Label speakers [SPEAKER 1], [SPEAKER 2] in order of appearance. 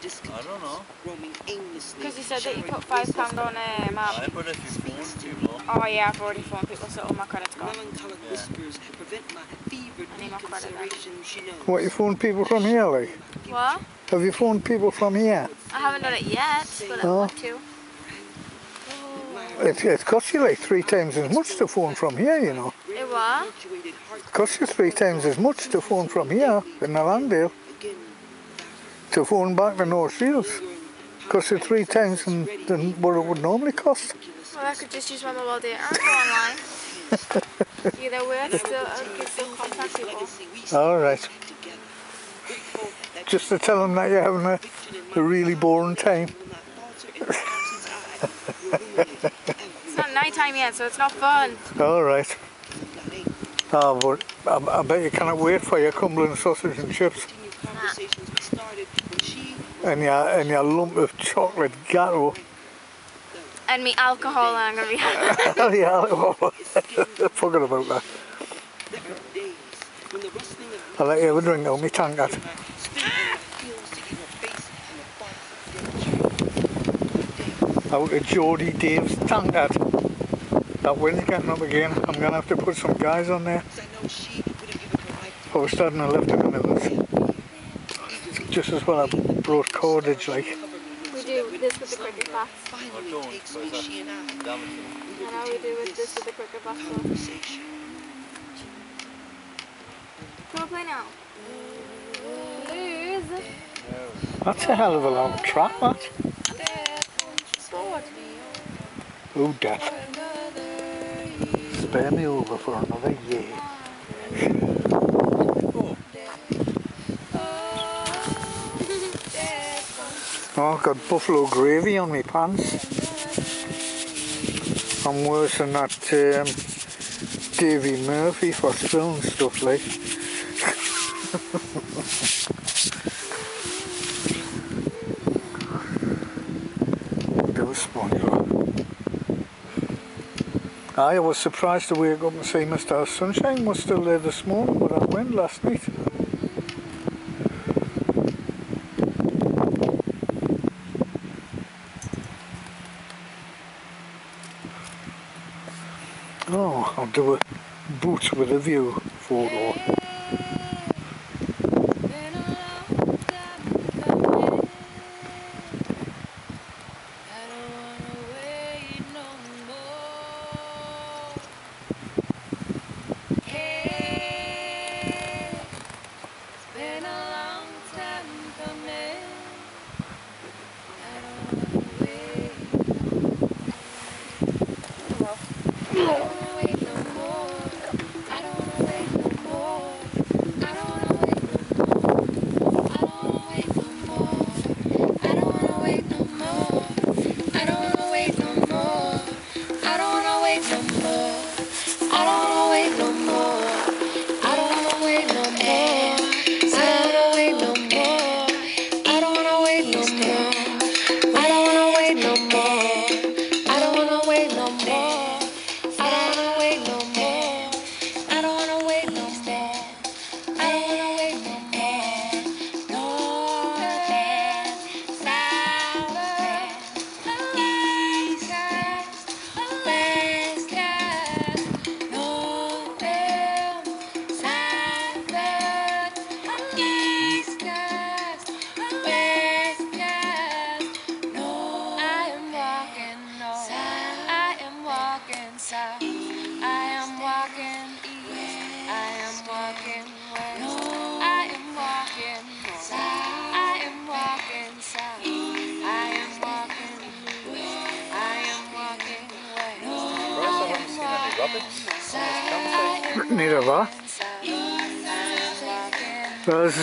[SPEAKER 1] I don't know.
[SPEAKER 2] Because you said that you put £5 on a map.
[SPEAKER 1] I put if you phone people.
[SPEAKER 2] Oh yeah, I've already phoned people, so all my credit's gone.
[SPEAKER 1] Yeah.
[SPEAKER 2] I need my credit then.
[SPEAKER 3] What, you phone people from here, like?
[SPEAKER 2] What?
[SPEAKER 3] Have you phoned people from here?
[SPEAKER 2] I haven't done it yet, but I want to.
[SPEAKER 3] It costs you like 3 times as much to phone from here, you know.
[SPEAKER 2] It what?
[SPEAKER 3] It costs you 3 times as much to phone from here in the Langdale to phone back to North Shields. It costs you 3 times than what it would normally cost.
[SPEAKER 2] Well, I could just use my mobile data and go online. Either way, I could still contact people.
[SPEAKER 3] Alright. Just to tell them that you're having a really boring time.
[SPEAKER 2] It's not night time yet, so it's not fun.
[SPEAKER 3] Alright. Oh, but I bet you cannot wait for your Cumberland sausage and chips. And your lump of chocolate gatto.
[SPEAKER 2] And me alcohol, I'm going to be
[SPEAKER 3] Oh yeah, alcohol. Forget about that. I'll let you have a drink out my tankard. Out of Jody Dave's tankard. That wind's getting up again. I'm going to have to put some guys on there. I was starting to lift in the middle. Just as well I brought cordage, like.
[SPEAKER 2] We do this with the cricket bats.
[SPEAKER 1] I don't, because that's damaging.
[SPEAKER 2] I know we do with this with the cricket bats. Can we play now? Lose.
[SPEAKER 3] That's a hell of a long track, that.
[SPEAKER 2] Sport.
[SPEAKER 3] Oh, Dad. Spare me over for another year. Oh, I've got buffalo gravy on my pants. I'm worse than that Davy Murphy for spilling stuff, like. Bit of SpongeBob. I was surprised to wake up and see Mr. Sunshine was still there this morning, but I went last night. Oh, I'll do a boot with a view photo. Need a what? There's